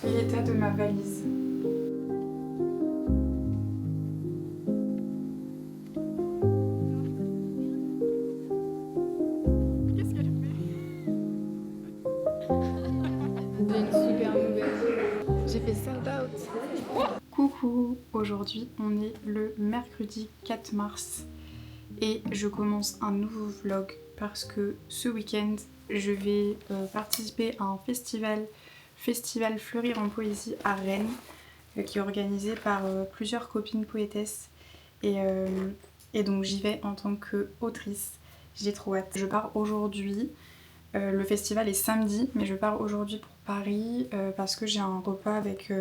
L'état de ma valise. Qu'est-ce qu'elle fait? J'ai une super nouvelle. J'ai fait sold out. Coucou, aujourd'hui on est le mercredi 4 mars et je commence un nouveau vlog parce que ce week-end je vais participer à un festival Fleurir en poésie à Rennes qui est organisé par plusieurs copines poétesses et donc j'y vais en tant qu'autrice. J'ai trop hâte. Je pars aujourd'hui. Le festival est samedi, mais je pars aujourd'hui pour Paris parce que j'ai un repas avec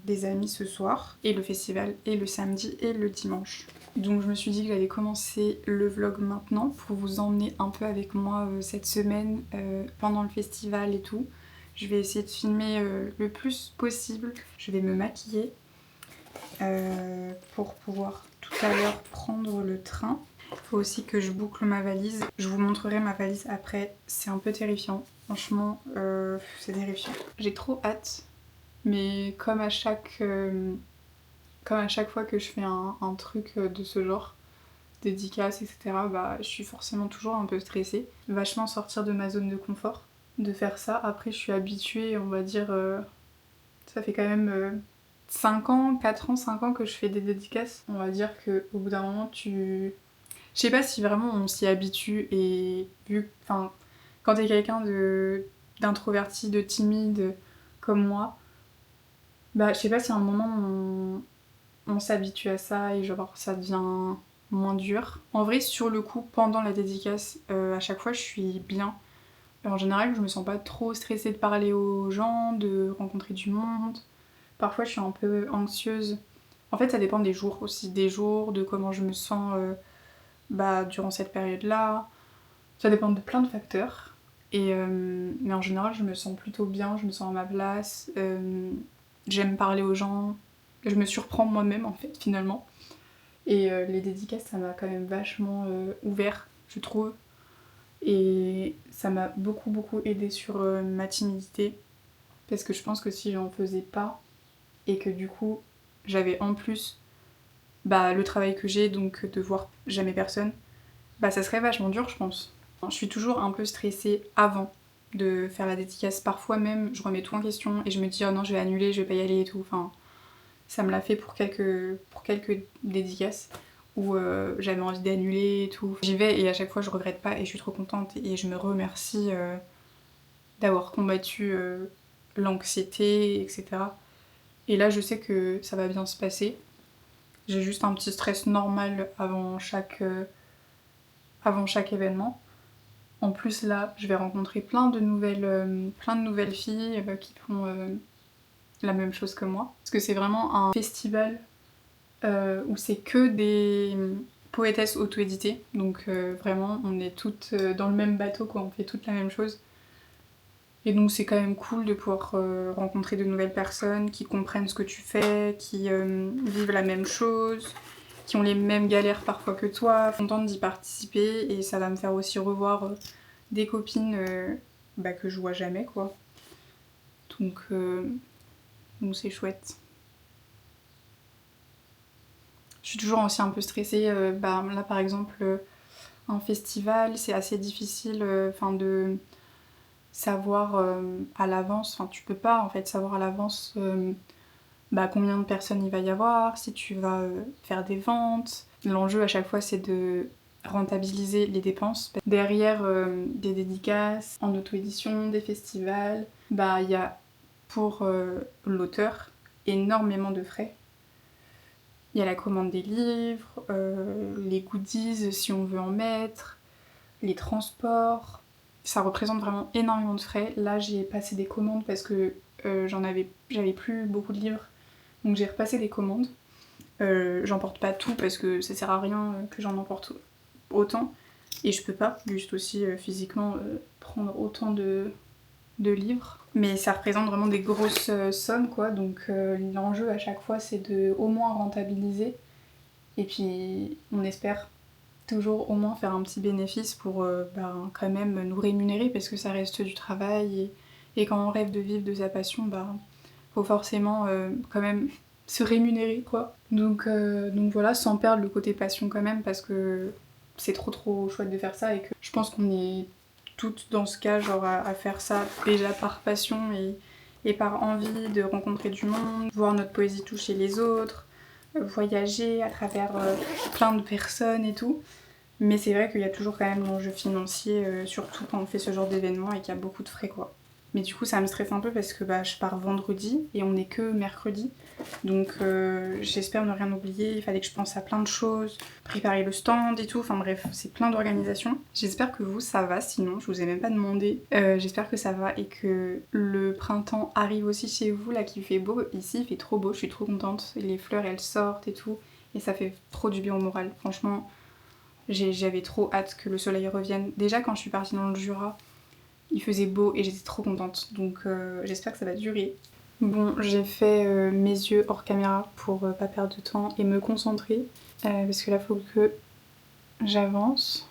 des amis ce soir. Et le festival est le samedi et le dimanche. Donc je me suis dit que j'allais commencer le vlog maintenant pour vous emmener un peu avec moi cette semaine pendant le festival et tout. Je vais essayer de filmer le plus possible. Je vais me maquiller pour pouvoir tout à l'heure prendre le train. Il faut aussi que je boucle ma valise. Je vous montrerai ma valise après. C'est un peu terrifiant. Franchement, c'est terrifiant. J'ai trop hâte. Mais comme à chaque fois que je fais un truc de ce genre, dédicace, etc., bah, je suis forcément toujours un peu stressée. Vachement sortir de ma zone de confort de faire ça. Après, je suis habituée, on va dire, ça fait quand même 5 ans, 4 ans, 5 ans que je fais des dédicaces. On va dire qu'au bout d'un moment, je sais pas si vraiment on s'y habitue et enfin, quand t'es quelqu'un d'introverti, de timide comme moi, bah je sais pas si à un moment on s'habitue à ça et genre ça devient moins dur. En vrai, sur le coup, pendant la dédicace, à chaque fois je suis bien. En général, je me sens pas trop stressée de parler aux gens, de rencontrer du monde. Parfois, je suis un peu anxieuse. En fait, ça dépend des jours aussi, des jours, de comment je me sens durant cette période-là. Ça dépend de plein de facteurs. Mais en général, je me sens plutôt bien, je me sens à ma place. J'aime parler aux gens. Je me surprends moi-même, en fait, finalement. Et les dédicaces, ça m'a quand même vachement ouvert, je trouve. Et ça m'a beaucoup, beaucoup aidé sur ma timidité. Parce que je pense que si j'en faisais pas, et que du coup, j'avais en plus le travail que j'ai, donc de voir jamais personne, ça serait vachement dur, je pense. Je suis toujours un peu stressée avant de faire la dédicace. Parfois même, je remets tout en question et je me dis oh non, je vais annuler, je vais pas y aller et tout. Enfin, ça me l'a fait pour quelques dédicaces où j'avais envie d'annuler et tout. J'y vais et à chaque fois, je regrette pas et je suis trop contente et je me remercie d'avoir combattu l'anxiété, etc. Et là, je sais que ça va bien se passer. J'ai juste un petit stress normal avant chaque événement. En plus là, je vais rencontrer plein de nouvelles filles qui font la même chose que moi. Parce que c'est vraiment un festival où c'est que des poétesses auto-éditées. Donc vraiment, on est toutes dans le même bateau, quoi. On fait toutes la même chose. Et donc c'est quand même cool de pouvoir rencontrer de nouvelles personnes qui comprennent ce que tu fais, qui vivent la même chose, qui ont les mêmes galères parfois que toi. Contente d'y participer et ça va me faire aussi revoir des copines que je vois jamais, quoi. Donc c'est chouette. Je suis toujours aussi un peu stressée. Là par exemple, un festival, c'est assez difficile de savoir à l'avance, enfin tu peux pas en fait savoir à l'avance combien de personnes il va y avoir, si tu vas faire des ventes. L'enjeu à chaque fois c'est de rentabiliser les dépenses. Derrière des dédicaces, en auto-édition, des festivals, il y a pour l'auteur énormément de frais. Il y a la commande des livres, les goodies si on veut en mettre, les transports. Ça représente vraiment énormément de frais. Là j'ai passé des commandes parce que j'avais plus beaucoup de livres. Donc j'ai repassé des commandes. J'emporte pas tout parce que ça sert à rien que j'en emporte autant. Et je peux pas, juste aussi physiquement, prendre autant de livres. Mais ça représente vraiment des grosses sommes, quoi. Donc l'enjeu à chaque fois, c'est de au moins rentabiliser. Et puis on espère toujours au moins faire un petit bénéfice pour quand même nous rémunérer parce que ça reste du travail. Et quand on rêve de vivre de sa passion, faut forcément quand même se rémunérer quoi. Donc voilà, sans perdre le côté passion quand même, parce que c'est trop chouette de faire ça et que je pense qu'on est toutes dans ce cas, genre à faire ça déjà par passion et par envie de rencontrer du monde, voir notre poésie toucher les autres, voyager à travers plein de personnes et tout. Mais c'est vrai qu'il y a toujours quand même l'enjeu financier, surtout quand on fait ce genre d'événement et qu'il y a beaucoup de frais quoi. Mais du coup ça me stresse un peu parce que je pars vendredi et on n'est que mercredi. Donc j'espère ne rien oublier, il fallait que je pense à plein de choses, préparer le stand et tout, enfin bref, c'est plein d'organisations. J'espère que vous ça va, sinon je vous ai même pas demandé. J'espère que ça va et que le printemps arrive aussi chez vous, là qu'il fait beau. Ici il fait trop beau, je suis trop contente, les fleurs elles sortent et tout, et ça fait trop du bien au moral. Franchement, j'avais trop hâte que le soleil revienne. Déjà quand je suis partie dans le Jura, il faisait beau et j'étais trop contente, donc j'espère que ça va durer. Bon, j'ai fait mes yeux hors caméra pour pas perdre de temps et me concentrer, parce que là faut que j'avance,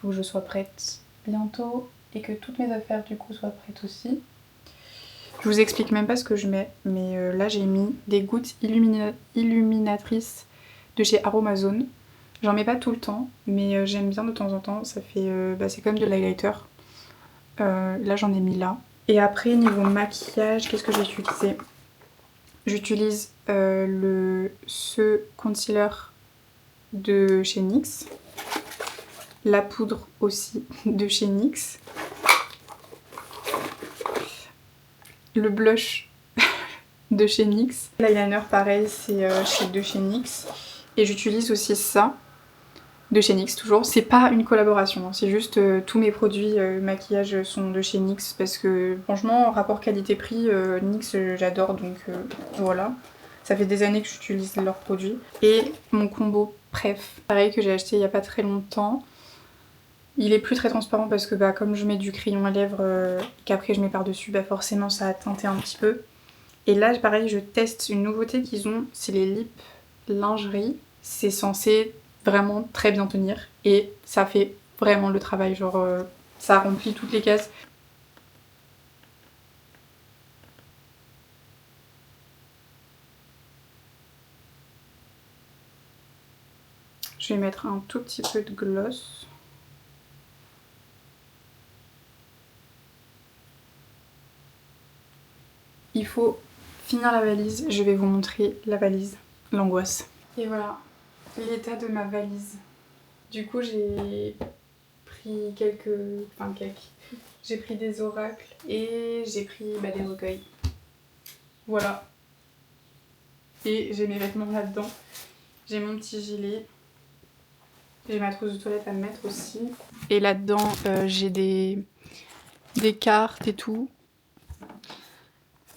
faut que je sois prête bientôt et que toutes mes affaires du coup soient prêtes aussi. Je vous explique même pas ce que je mets, mais là j'ai mis des gouttes illuminatrices de chez Aromazone. J'en mets pas tout le temps, mais j'aime bien de temps en temps, ça fait, c'est comme de l'highlighter. Là j'en ai mis là. Et après niveau maquillage, qu'est-ce que j'ai utilisé? J'utilise ce concealer de chez NYX. La poudre aussi de chez NYX. Le blush de chez NYX. L'eyeliner pareil, c'est de chez NYX. Et j'utilise aussi ça. De chez NYX toujours, c'est pas une collaboration, hein. C'est juste tous mes produits maquillage sont de chez NYX parce que franchement rapport qualité-prix, NYX j'adore, donc voilà. Ça fait des années que j'utilise leurs produits. Et mon combo Pref, pareil que j'ai acheté il y a pas très longtemps. Il est plus très transparent parce que comme je mets du crayon à lèvres qu'après je mets par dessus, forcément ça a teinté un petit peu. Et là pareil je teste une nouveauté qu'ils ont, c'est les lip lingerie. C'est censé vraiment très bien tenir et ça fait vraiment le travail, genre ça remplit toutes les cases. Je vais mettre un tout petit peu de gloss. Il faut finir la valise, je vais vous montrer la valise, l'angoisse. Et voilà l'état de ma valise. Du coup j'ai pris j'ai pris des oracles et j'ai pris des recueils. Voilà. Et j'ai mes vêtements là-dedans. J'ai mon petit gilet. J'ai ma trousse de toilette à me mettre aussi. Et là-dedans j'ai des cartes et tout.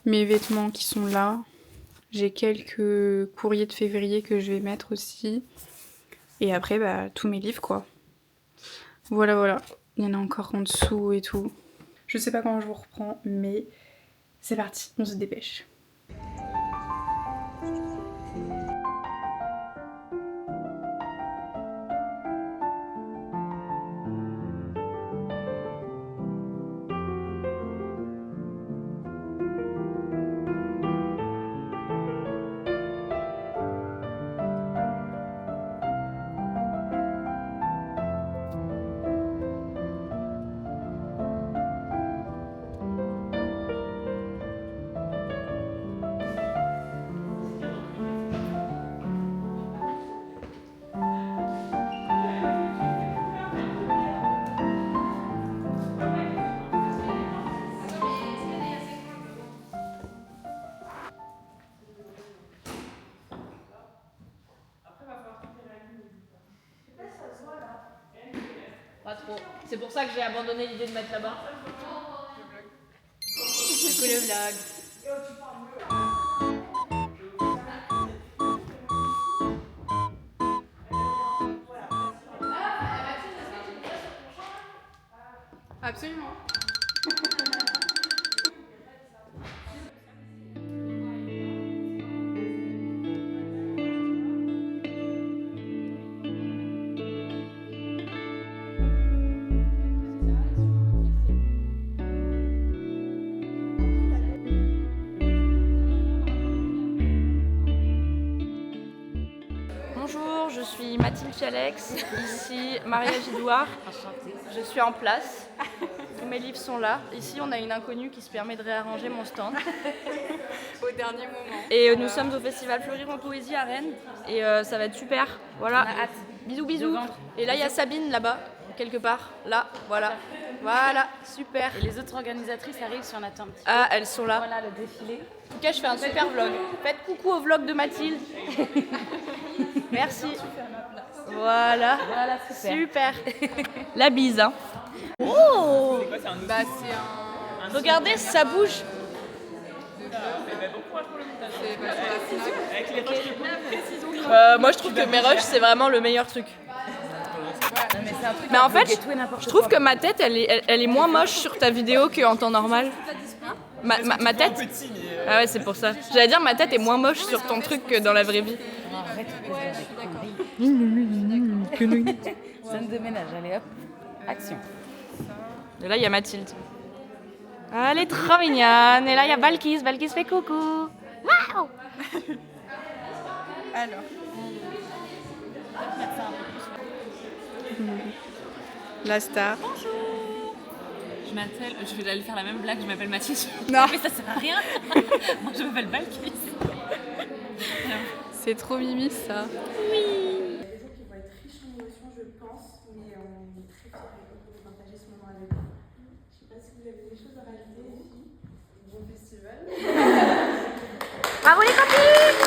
Mes vêtements qui sont là. J'ai quelques courriers de février que je vais mettre aussi. Et après tous mes livres quoi. Voilà. Il y en a encore en dessous et tout. Je sais pas quand je vous reprends, mais c'est parti, on se dépêche. Pas trop. C'est pour ça que j'ai abandonné l'idée de mettre là-bas. C'est que le vlog. Absolument. Mathilde Fialex, ici Maria Gidouard. Je suis en place. Tous mes livres sont là. Ici, on a une inconnue qui se permet de réarranger mon stand. Au dernier moment. Et nous sommes au festival Fleurir en Poésie à Rennes. Et ça va être super. Voilà. On a hâte. Bisous, bisous. Et là, il y a Sabine là-bas, quelque part. Là, voilà. Voilà, super. Et les autres organisatrices arrivent si on attend un petit peu. Ah, elles sont là. Voilà le défilé. En tout cas, je fais un super vlog. Faites coucou au vlog de Mathilde. Merci. Voilà. Voilà, super. La bise, hein. Oh! Bah, c'est un. Regardez, ça bouge. C'est bah, sur la Fnac. Moi, je trouve que mes rushs, c'est vraiment le meilleur truc. Non, mais c'est un truc Mais en fait, tout et n'importe je trouve quoi. que ma tête, elle est moins moche sur ta vidéo qu'en temps normal. Ma tête. Ah ouais, c'est pour ça. J'allais dire, ma tête est moins moche sur ton truc que dans la vraie vie. Arrête de dire des conneries. Scène de ménage, allez hop, action. Et là, il y a Mathilde. Elle est trop mignonne. Et là, il y a Balkis. Balkis fait coucou. Waouh! Alors. La star. Je vais aller faire la même blague, je m'appelle Mathilde. Non. Mais ça sert à rien. Moi, je m'appelle Balkis. C'est trop mimi ça. Bravo les copines!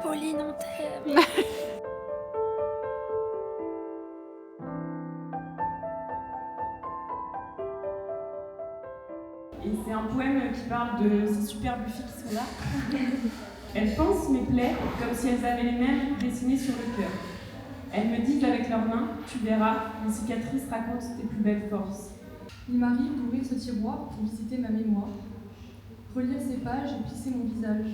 Pauline, on t'aime. Et c'est un poème qui parle de ces superbes filles qui sont là. Elles pansent mes plaies comme si elles avaient les mêmes dessinées sur le cœur. Elles me disent avec leurs mains, tu verras, les cicatrices racontent tes plus belles forces. Il m'arrive d'ouvrir ce tiroir pour visiter ma mémoire, relire ces pages et plisser mon visage.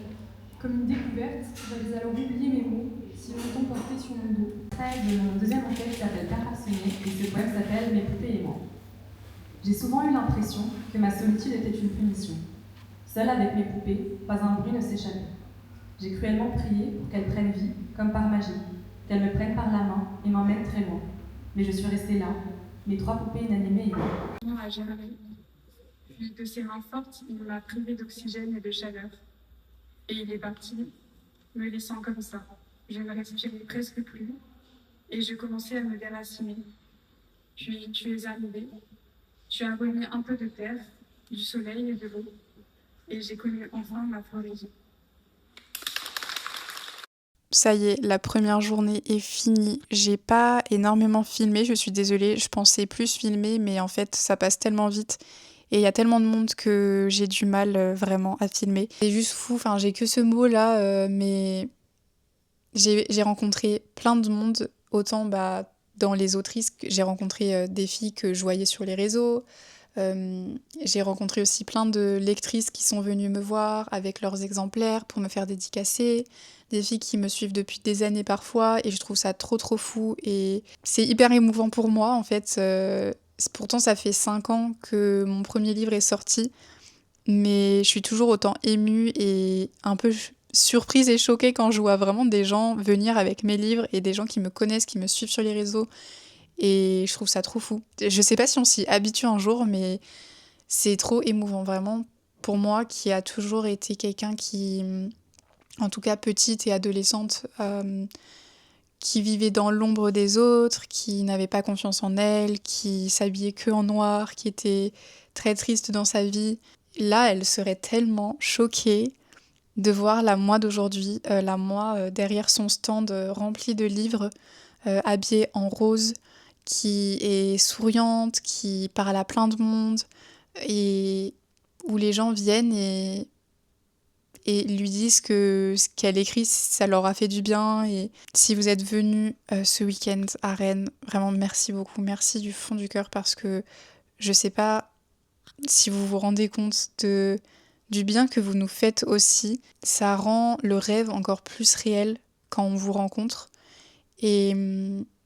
Comme une découverte, j'avais alors oublié mes mots, si longtemps portés sur mon dos. De mon deuxième enquête s'appelle Perfectionné et ce poème s'appelle Mes poupées et moi. J'ai souvent eu l'impression que ma solitude était une punition. Seule avec mes poupées, pas un bruit ne s'échappait. J'ai cruellement prié pour qu'elles prennent vie, comme par magie, qu'elles me prennent par la main et m'emmènent très loin. Mais je suis restée là, mes 3 poupées inanimées et moi. Non, à Jérémy. Puis de ses mains fortes, il m'a privé d'oxygène et de chaleur. Et il est parti, me laissant comme ça. Je ne respirais presque plus et je commençais à me déraciner. Puis tu es arrivé. Tu as remis un peu de terre, du soleil et de l'eau. Et j'ai connu enfin ma floraison. Ça y est, la première journée est finie. J'ai pas énormément filmé, je suis désolée. Je pensais plus filmer, mais en fait, ça passe tellement vite. Et il y a tellement de monde que j'ai du mal vraiment à filmer. C'est juste fou, enfin j'ai que ce mot là, mais j'ai rencontré plein de monde, autant dans les autrices, j'ai rencontré des filles que je voyais sur les réseaux, j'ai rencontré aussi plein de lectrices qui sont venues me voir avec leurs exemplaires pour me faire dédicacer, des filles qui me suivent depuis des années parfois, et je trouve ça trop fou, et c'est hyper émouvant pour moi en fait. Pourtant ça fait 5 ans que mon premier livre est sorti, mais je suis toujours autant émue et un peu surprise et choquée quand je vois vraiment des gens venir avec mes livres et des gens qui me connaissent, qui me suivent sur les réseaux, et je trouve ça trop fou. Je sais pas si on s'y habitue un jour, mais c'est trop émouvant vraiment pour moi qui a toujours été quelqu'un qui, en tout cas petite et adolescente, qui vivait dans l'ombre des autres, qui n'avait pas confiance en elle, qui s'habillait que en noir, qui était très triste dans sa vie. Là, elle serait tellement choquée de voir la moi d'aujourd'hui, la moi derrière son stand rempli de livres, habillée en rose, qui est souriante, qui parle à plein de monde, et où les gens viennent et lui disent que ce qu'elle écrit, ça leur a fait du bien. Et si vous êtes venus ce week-end à Rennes, vraiment merci beaucoup, merci du fond du cœur, parce que je sais pas Si vous vous rendez compte du bien que vous nous faites aussi, ça rend le rêve encore plus réel quand on vous rencontre. Et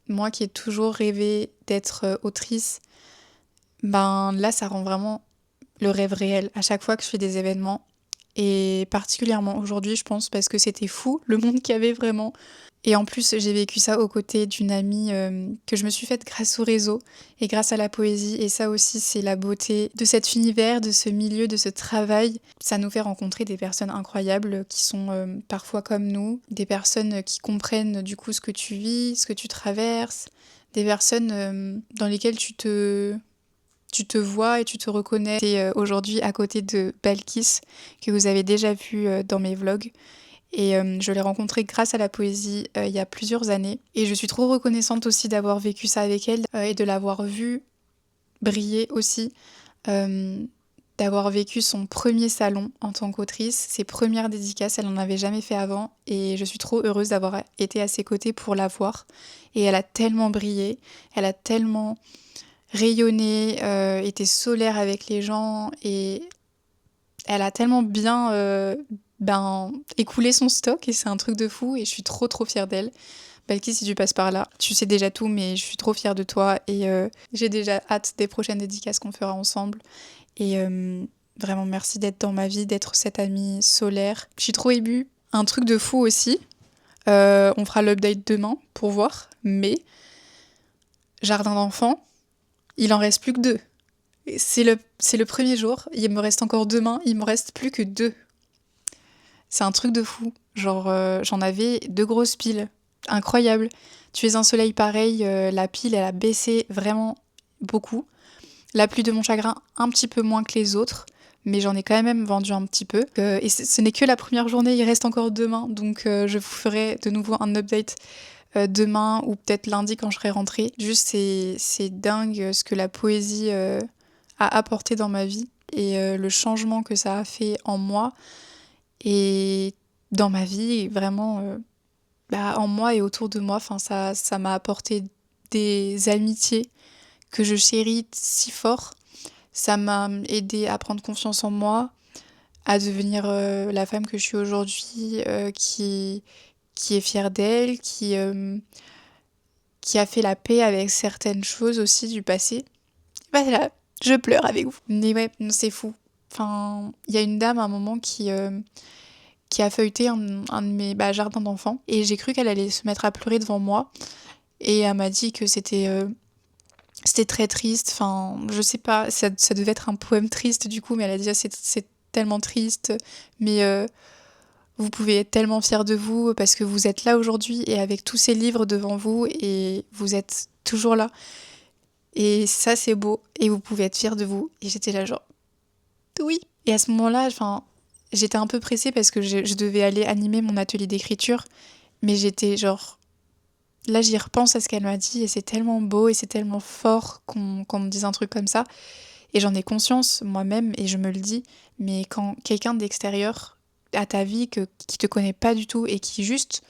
moi qui ai toujours rêvé d'être autrice, ben là ça rend vraiment le rêve réel à chaque fois que je fais des événements. Et particulièrement aujourd'hui, je pense, parce que c'était fou, le monde qu'il y avait vraiment. Et en plus, j'ai vécu ça aux côtés d'une amie que je me suis faite grâce au réseau et grâce à la poésie. Et ça aussi, c'est la beauté de cet univers, de ce milieu, de ce travail. Ça nous fait rencontrer des personnes incroyables qui sont parfois comme nous, des personnes qui comprennent du coup ce que tu vis, ce que tu traverses, des personnes dans lesquelles tu te vois et tu te reconnais. C'est aujourd'hui à côté de Balkis, que vous avez déjà vu dans mes vlogs. Et je l'ai rencontrée grâce à la poésie il y a plusieurs années. Et je suis trop reconnaissante aussi d'avoir vécu ça avec elle et de l'avoir vue briller aussi. D'avoir vécu son premier salon en tant qu'autrice, ses premières dédicaces, elle n'en avait jamais fait avant. Et je suis trop heureuse d'avoir été à ses côtés pour la voir. Et elle a tellement brillé, elle a tellement rayonné, était solaire avec les gens et elle a tellement bien écoulé son stock et c'est un truc de fou et je suis trop fière d'elle. Balkis, si tu passes par là, tu sais déjà tout mais je suis trop fière de toi et j'ai déjà hâte des prochaines dédicaces qu'on fera ensemble et vraiment merci d'être dans ma vie, d'être cette amie solaire. Je suis trop émue. Un truc de fou aussi, on fera l'update demain pour voir, mais jardin d'enfants, il en reste plus que 2. C'est le premier jour, il me reste encore 2 mains, il me reste plus que 2. C'est un truc de fou. Genre, j'en avais 2 grosses piles. Incroyable. Tu es un soleil pareil, la pile, elle a baissé vraiment beaucoup. La pluie de mon chagrin, un petit peu moins que les autres, mais j'en ai quand même vendu un petit peu. Et ce n'est que la première journée, il reste encore 2 mains, donc je vous ferai de nouveau un update demain ou peut-être lundi quand je serai rentrée. Juste, c'est dingue ce que la poésie a apporté dans ma vie et le changement que ça a fait en moi et dans ma vie, vraiment en moi et autour de moi. Enfin, ça m'a apporté des amitiés que je chéris si fort. Ça m'a aidé à prendre confiance en moi, à devenir la femme que je suis aujourd'hui, qui est fière d'elle, qui a fait la paix avec certaines choses aussi du passé. Voilà, je pleure avec vous. Mais ouais, c'est fou. Enfin, il y a une dame à un moment qui a feuilleté un de mes jardins d'enfants et j'ai cru qu'elle allait se mettre à pleurer devant moi et elle m'a dit que c'était très triste. Enfin, je sais pas, ça devait être un poème triste du coup, mais elle a dit c'est tellement triste, mais vous pouvez être tellement fiers de vous parce que vous êtes là aujourd'hui et avec tous ces livres devant vous et vous êtes toujours là. Et ça, c'est beau et vous pouvez être fiers de vous. Et j'étais là genre, oui. Et à ce moment-là, j'étais un peu pressée parce que je devais aller animer mon atelier d'écriture. Mais j'étais genre, là j'y repense à ce qu'elle m'a dit et c'est tellement beau et c'est tellement fort qu'on me dise un truc comme ça. Et j'en ai conscience moi-même et je me le dis. Mais quand quelqu'un d'extérieur à ta vie qui te connaît pas du tout et qui juste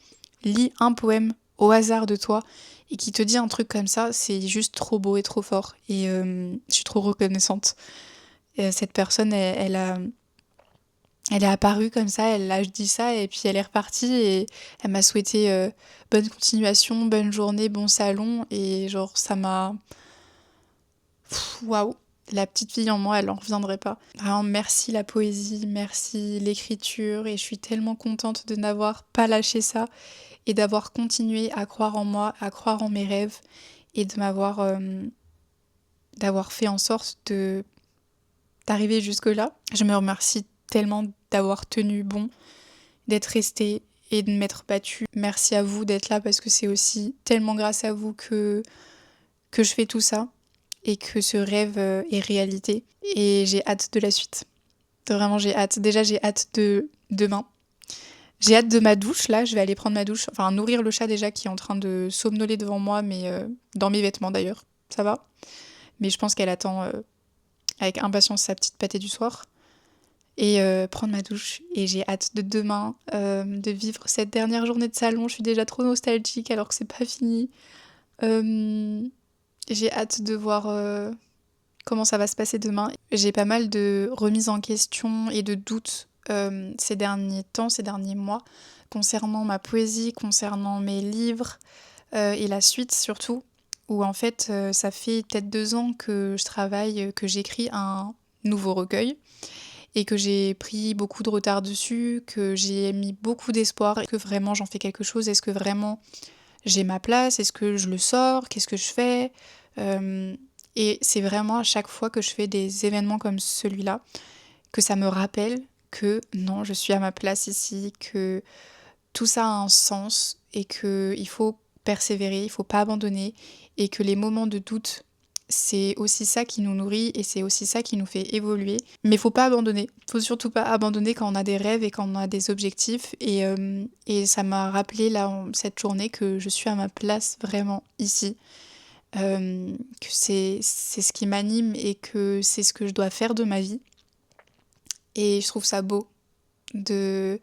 lit un poème au hasard de toi et qui te dit un truc comme ça, c'est juste trop beau et trop fort. Et je suis trop reconnaissante. Et cette personne, elle est apparue comme ça, elle a dit ça et puis elle est repartie et elle m'a souhaité bonne continuation, bonne journée, bon salon et genre ça m'a... Waouh! La petite fille en moi, elle en reviendrait pas. Vraiment, merci la poésie, merci l'écriture et je suis tellement contente de n'avoir pas lâché ça et d'avoir continué à croire en moi, à croire en mes rêves et de d'avoir fait en sorte d'arriver jusque-là. Je me remercie tellement d'avoir tenu bon, d'être restée et de m'être battue. Merci à vous d'être là parce que c'est aussi tellement grâce à vous que je fais tout ça et que ce rêve est réalité. Et j'ai hâte de la suite. Vraiment, j'ai hâte. Déjà, j'ai hâte de demain. J'ai hâte de ma douche, là. Je vais aller prendre ma douche. Enfin, nourrir le chat déjà qui est en train de somnoler devant moi, mais dans mes vêtements d'ailleurs. Ça va. Mais je pense qu'elle attend avec impatience sa petite pâtée du soir. Et prendre ma douche. Et j'ai hâte de demain de vivre cette dernière journée de salon. Je suis déjà trop nostalgique alors que c'est pas fini. J'ai hâte de voir comment ça va se passer demain. J'ai pas mal de remises en question et de doutes ces derniers temps, ces derniers mois, concernant ma poésie, concernant mes livres et la suite surtout, où en fait ça fait peut-être 2 ans que je travaille, que j'écris un nouveau recueil et que j'ai pris beaucoup de retard dessus, que j'ai mis beaucoup d'espoir, et que vraiment j'en fais quelque chose, est-ce que vraiment j'ai ma place, est-ce que je le sors, qu'est-ce que je fais. Et c'est vraiment à chaque fois que je fais des événements comme celui-là, que ça me rappelle que non, je suis à ma place ici, que tout ça a un sens et qu'il faut persévérer, il faut pas abandonner et que les moments de doute, c'est aussi ça qui nous nourrit et c'est aussi ça qui nous fait évoluer. Mais faut pas abandonner, faut surtout pas abandonner quand on a des rêves et quand on a des objectifs. Et ça m'a rappelé là, cette journée, que je suis à ma place vraiment ici. Que c'est ce qui m'anime et que c'est ce que je dois faire de ma vie. Et je trouve ça beau de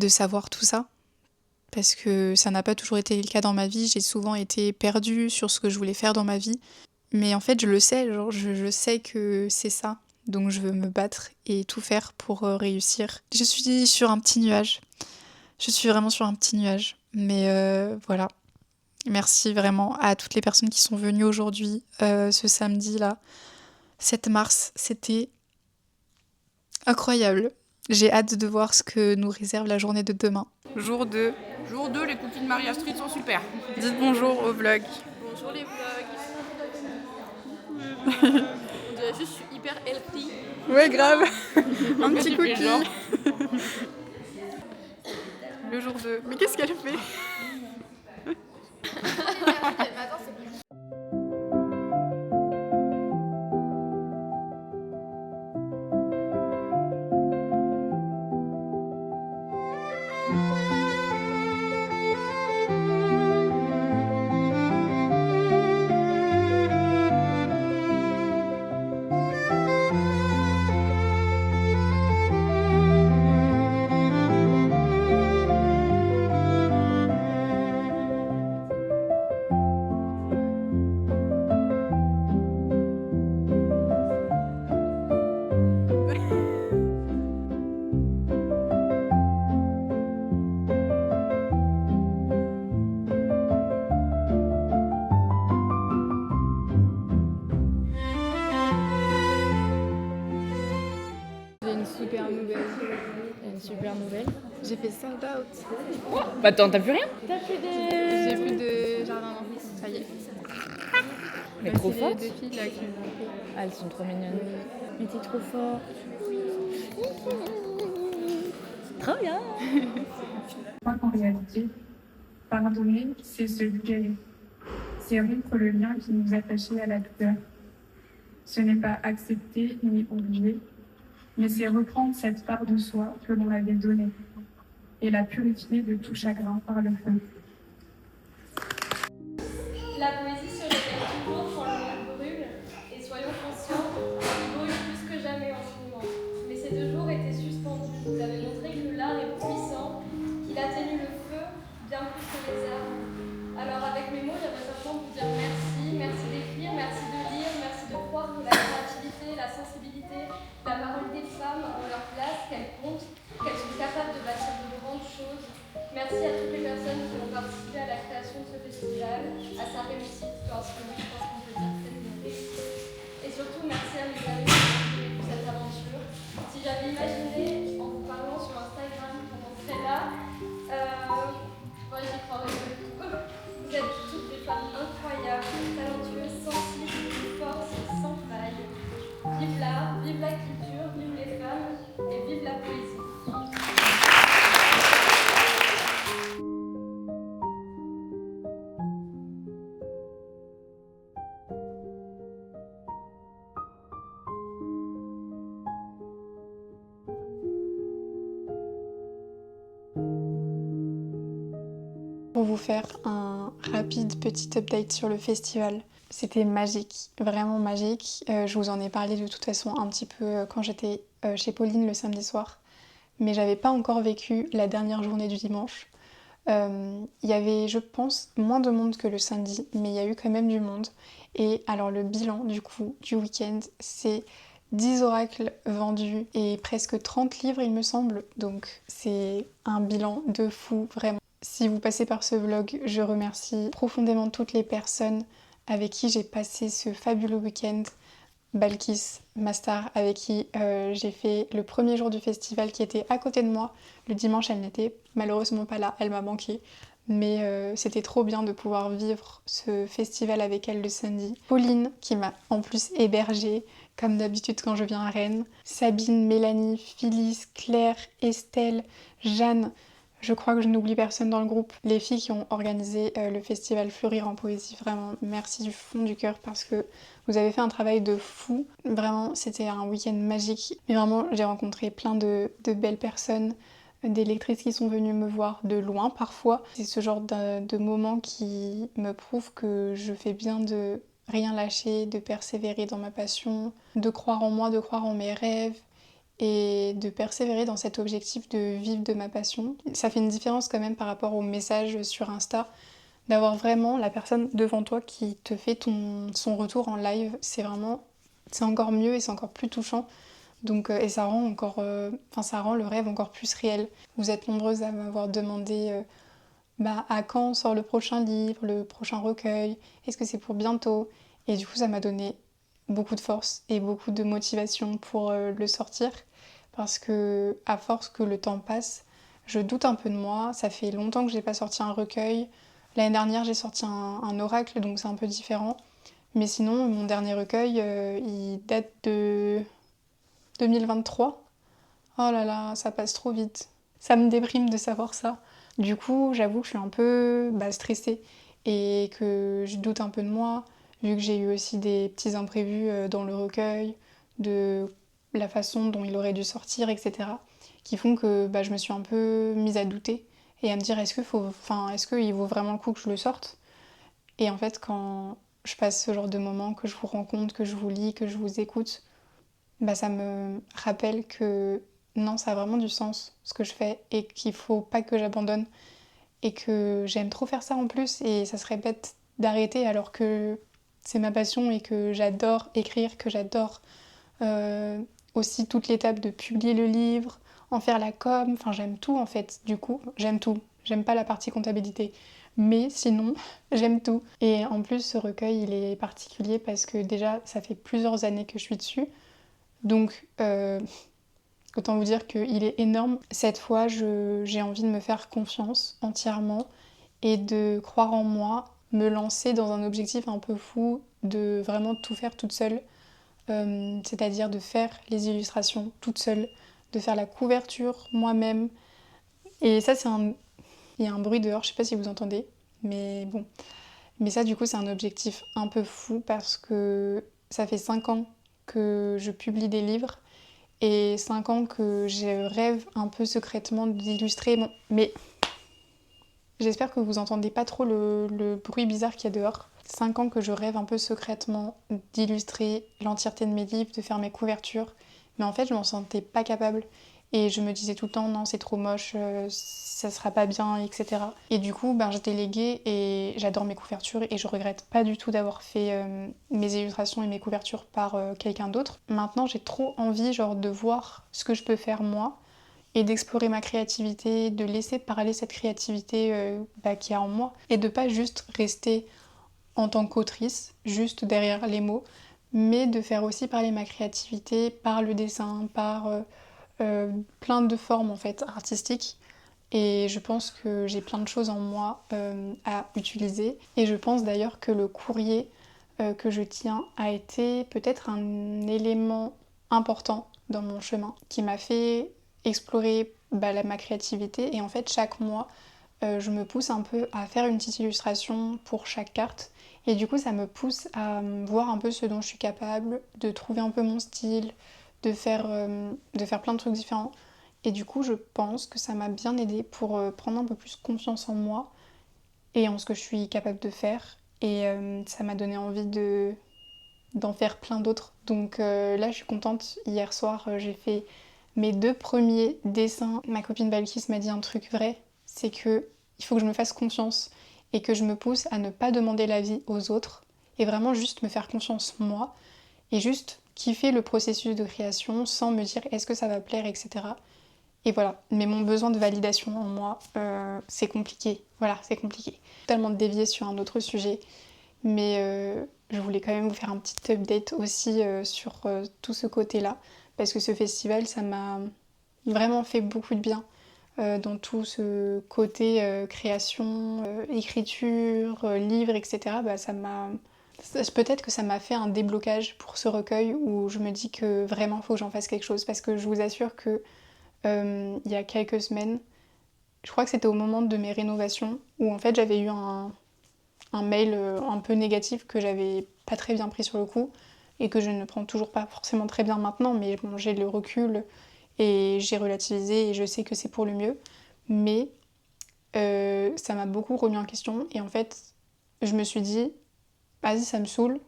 savoir tout ça. Parce que ça n'a pas toujours été le cas dans ma vie. J'ai souvent été perdue sur ce que je voulais faire dans ma vie. Mais en fait, je le sais, genre, je sais que c'est ça. Donc je veux me battre et tout faire pour réussir. Je suis sur un petit nuage. Je suis vraiment sur un petit nuage. Mais voilà. Merci vraiment à toutes les personnes qui sont venues aujourd'hui, ce samedi-là, 7 mars. C'était incroyable. J'ai hâte de voir ce que nous réserve la journée de demain. Jour 2. Jour 2, les cookies de Marie Astrid sont super. Dites bonjour au vlog. Bonjour les vlogs. On dirait juste que je suis hyper healthy. Ouais, grave. Un petit Tu fais cookie. genre. Le jour 2. Mais qu'est-ce qu'elle fait ? J'ai une super nouvelle. Une super nouvelle. J'ai fait sold out. Bah attends, t'as plus rien? J'ai plus de jardin d'enfants. Ça y est. Mais Même trop si forte. les 2 filles là qui m'ont fait. Ah, elles sont trop mignonnes. Mais t'es trop fort. Trop bien. Je crois qu'en réalité, pardonner, c'est se libérer. C'est rompre le lien qui nous attachait à la douleur. Ce n'est pas accepter ni oublier, mais c'est reprendre cette part de soi que l'on avait donnée et la purifier de tout chagrin par le feu. La poésie se révèle toujours quand le monde brûle, et soyons conscients, il brûle plus que jamais en ce moment. Mais ces 2 jours étaient suspendus. Vous avez montré que l'art est puissant, qu'il atténue le feu bien plus que les armes. Alors avec mes mots, j'aimerais simplement vous dire merci, merci d'écrire, merci de lire, merci de croire que la créativité, la sensibilité, la parole des femmes ont leur place, qu'elles comptent, qu'elles sont capables de bâtir de grandes choses. Merci à toutes les personnes qui ont participé à la création de ce festival, à sa réussite, parce que je pense qu'on peut dire que c'est une réussite. Et surtout, merci à mes amis qui ont vécu cette aventure. Si j'avais imaginé, en vous parlant sur Instagram, qu'on en serait là, moi j'y croirais pas du tout. Vous êtes toutes des femmes incroyables, talentueuses, sensibles, fortes, sans faille. Vive l'art, vive la culture, vive les femmes et vive la poésie. Pour vous faire un rapide petit update sur le festival, c'était magique, vraiment magique. Je vous en ai parlé de toute façon un petit peu quand j'étais chez Pauline le samedi soir, mais j'avais pas encore vécu la dernière journée du dimanche. Il y avait, je pense, moins de monde que le samedi, mais il y a eu quand même du monde. Et alors le bilan du coup du week-end, c'est 10 oracles vendus et presque 30 livres il me semble. Donc c'est un bilan de fou, vraiment. Si vous passez par ce vlog, je remercie profondément toutes les personnes avec qui j'ai passé ce fabuleux week-end. Balkis, ma star, avec qui j'ai fait le premier jour du festival, qui était à côté de moi. Le dimanche, elle n'était malheureusement pas là, elle m'a manqué. Mais c'était trop bien de pouvoir vivre ce festival avec elle le samedi. Pauline, qui m'a en plus hébergée, comme d'habitude quand je viens à Rennes. Sabine, Mélanie, Phyllis, Claire, Estelle, Jeanne. Je crois que je n'oublie personne dans le groupe. Les filles qui ont organisé le festival Fleurir en poésie, vraiment merci du fond du cœur parce que vous avez fait un travail de fou. Vraiment, c'était un week-end magique. Mais vraiment, j'ai rencontré plein de belles personnes, des lectrices qui sont venues me voir de loin parfois. C'est ce genre de moments qui me prouvent que je fais bien de rien lâcher, de persévérer dans ma passion, de croire en moi, de croire en mes rêves et de persévérer dans cet objectif de vivre de ma passion. Ça fait une différence quand même par rapport aux messages sur Insta, d'avoir vraiment la personne devant toi qui te fait son retour en live. C'est encore mieux et c'est encore plus touchant. Donc, et ça rend ça rend le rêve encore plus réel. Vous êtes nombreuses à m'avoir demandé à quand sort le prochain livre, le prochain recueil, est-ce que c'est pour bientôt? Et du coup, ça m'a donné beaucoup de force et beaucoup de motivation pour le sortir parce que à force que le temps passe, je doute un peu de moi. Ça fait longtemps que j'ai pas sorti un recueil. L'année dernière, j'ai sorti un oracle, donc c'est un peu différent. Mais sinon, mon dernier recueil, il date de 2023. Oh là là, ça passe trop vite. Ça me déprime de savoir ça. Du coup, j'avoue que je suis un peu stressée et que je doute un peu de moi, vu que j'ai eu aussi des petits imprévus dans le recueil, de la façon dont il aurait dû sortir, etc. qui font que je me suis un peu mise à douter et à me dire est-ce qu'il vaut vraiment le coup que je le sorte? Et en fait, quand je passe ce genre de moments, que je vous rencontre, que je vous lis, que je vous écoute, ça me rappelle que non, ça a vraiment du sens ce que je fais et qu'il faut pas que j'abandonne et que j'aime trop faire ça en plus et ça serait bête d'arrêter alors que c'est ma passion et que j'adore écrire, que j'adore aussi toute l'étape de publier le livre, en faire la com, enfin j'aime tout en fait, du coup j'aime tout. J'aime pas la partie comptabilité, mais sinon j'aime tout. Et en plus ce recueil il est particulier parce que déjà ça fait plusieurs années que je suis dessus, donc autant vous dire qu'il est énorme. Cette fois j'ai envie de me faire confiance entièrement et de croire en moi, me lancer dans un objectif un peu fou, de vraiment tout faire toute seule. C'est-à-dire de faire les illustrations toute seule, de faire la couverture moi-même. Et ça, il y a un bruit dehors, je sais pas si vous entendez, mais bon. Mais ça, du coup, c'est un objectif un peu fou parce que ça fait 5 ans que je publie des livres et 5 ans que je rêve un peu secrètement d'illustrer. Bon, mais j'espère que vous entendez pas trop le bruit bizarre qu'il y a dehors. 5 ans que je rêve un peu secrètement d'illustrer l'entièreté de mes livres, de faire mes couvertures. Mais en fait, je m'en sentais pas capable. Et je me disais tout le temps, non, c'est trop moche, ça sera pas bien, etc. Et du coup, j'ai délégué et j'adore mes couvertures et je regrette pas du tout d'avoir fait mes illustrations et mes couvertures par quelqu'un d'autre. Maintenant, j'ai trop envie de voir ce que je peux faire moi et d'explorer ma créativité, de laisser parler cette créativité qu'il y a en moi et de pas juste rester en tant qu'autrice, juste derrière les mots, mais de faire aussi parler ma créativité par le dessin, par plein de formes en fait artistiques. Et je pense que j'ai plein de choses en moi à utiliser. Et je pense d'ailleurs que le courrier que je tiens a été peut-être un élément important dans mon chemin qui m'a fait explorer ma créativité. Et en fait, chaque mois, je me pousse un peu à faire une petite illustration pour chaque carte. Et du coup, ça me pousse à voir un peu ce dont je suis capable, de trouver un peu mon style, de faire plein de trucs différents. Et du coup, je pense que ça m'a bien aidée pour prendre un peu plus confiance en moi et en ce que je suis capable de faire. Et ça m'a donné envie d'en faire plein d'autres. Donc là, je suis contente. Hier soir, j'ai fait mes 2 premiers dessins. Ma copine Balkis m'a dit un truc vrai, c'est que il faut que je me fasse confiance et que je me pousse à ne pas demander l'avis aux autres et vraiment juste me faire confiance moi et juste kiffer le processus de création sans me dire est-ce que ça va plaire, etc. Et voilà, mais mon besoin de validation en moi, c'est compliqué. Voilà, c'est compliqué. Totalement dévié sur un autre sujet, mais je voulais quand même vous faire un petit update aussi sur tout ce côté-là, parce que ce festival, ça m'a vraiment fait beaucoup de bien dans tout ce côté création, écriture, livre, etc. Bah, peut-être que ça m'a fait un déblocage pour ce recueil où je me dis que vraiment, il faut que j'en fasse quelque chose, parce que je vous assure que il y a quelques semaines, je crois que c'était au moment de mes rénovations, où en fait j'avais eu un mail un peu négatif que j'avais pas très bien pris sur le coup, et que je ne prends toujours pas forcément très bien maintenant, mais bon, j'ai le recul, et j'ai relativisé, et je sais que c'est pour le mieux, mais ça m'a beaucoup remis en question, et en fait, je me suis dit, vas-y, ça me saoule,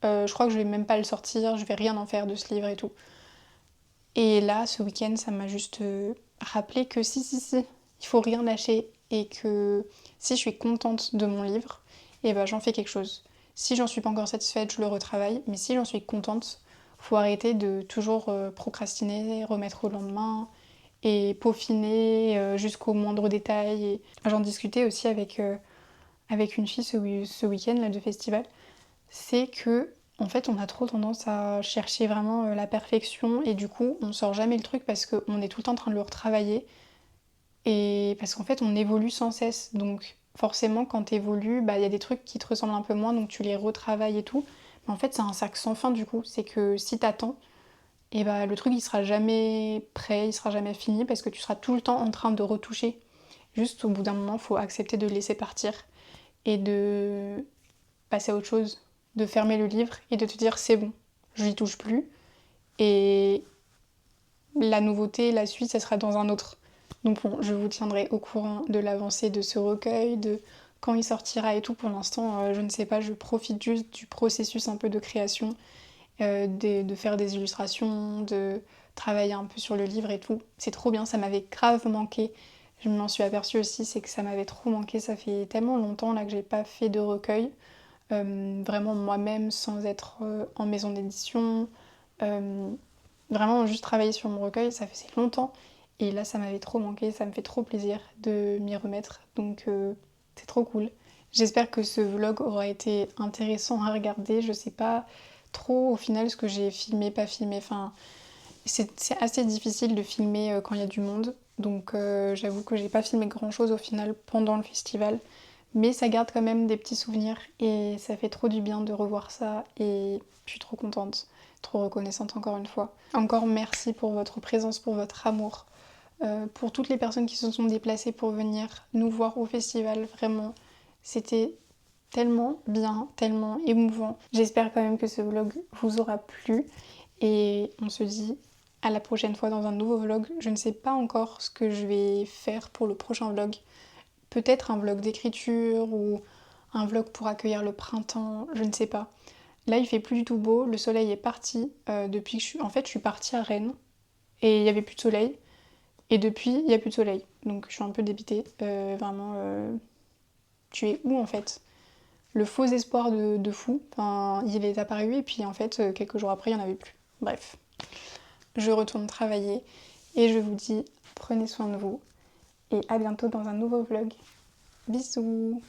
je crois que je vais même pas le sortir, je vais rien en faire de ce livre et tout. Et là, ce week-end, ça m'a juste rappelé que si, il faut rien lâcher et que si je suis contente de mon livre, et ben j'en fais quelque chose. Si j'en suis pas encore satisfaite, je le retravaille, mais si j'en suis contente, faut arrêter de toujours procrastiner, remettre au lendemain et peaufiner jusqu'au moindre détail. Et j'en discutais aussi avec une fille ce week-end là, de festival, c'est que en fait on a trop tendance à chercher vraiment la perfection et du coup on sort jamais le truc parce qu'on est tout le temps en train de le retravailler et parce qu'en fait on évolue sans cesse, donc forcément quand t'évolues, bah, y a des trucs qui te ressemblent un peu moins donc tu les retravailles et tout, mais en fait c'est un cercle sans fin du coup, c'est que si t'attends, et bah le truc il sera jamais prêt, il sera jamais fini parce que tu seras tout le temps en train de retoucher. Juste au bout d'un moment faut accepter de le laisser partir et de passer à autre chose, de fermer le livre et de te dire c'est bon, je n'y touche plus et la nouveauté, la suite, ça sera dans un autre. Donc bon, je vous tiendrai au courant de l'avancée de ce recueil, de quand il sortira et tout. Pour l'instant, je ne sais pas, je profite juste du processus un peu de création, de faire des illustrations, de travailler un peu sur le livre et tout. C'est trop bien, ça m'avait grave manqué. Je m'en suis aperçue aussi, c'est que ça m'avait trop manqué. Ça fait tellement longtemps là que j'ai pas fait de recueil. Vraiment moi-même sans être en maison d'édition. Vraiment juste travailler sur mon recueil, ça faisait longtemps. Et là ça m'avait trop manqué, ça me fait trop plaisir de m'y remettre. Donc c'est trop cool. J'espère que ce vlog aura été intéressant à regarder. Je sais pas trop au final ce que j'ai filmé, pas filmé. Enfin, c'est assez difficile de filmer quand il y a du monde. Donc j'avoue que j'ai pas filmé grand chose au final pendant le festival. Mais ça garde quand même des petits souvenirs et ça fait trop du bien de revoir ça et je suis trop contente, trop reconnaissante encore une fois. Encore merci pour votre présence, pour votre amour, pour toutes les personnes qui se sont déplacées pour venir nous voir au festival. Vraiment, c'était tellement bien, tellement émouvant. J'espère quand même que ce vlog vous aura plu et on se dit à la prochaine fois dans un nouveau vlog. Je ne sais pas encore ce que je vais faire pour le prochain vlog. Peut-être un vlog d'écriture ou un vlog pour accueillir le printemps, je ne sais pas. Là, il fait plus du tout beau, le soleil est parti depuis que je suis partie à Rennes et il n'y avait plus de soleil. Et depuis, il n'y a plus de soleil. Donc je suis un peu dépitée. Vraiment, tu es où en fait? Le faux espoir de fou. Enfin, il est apparu et puis en fait, quelques jours après, il n'y en avait plus. Bref, je retourne travailler et je vous dis, prenez soin de vous. Et à bientôt dans un nouveau vlog. Bisous!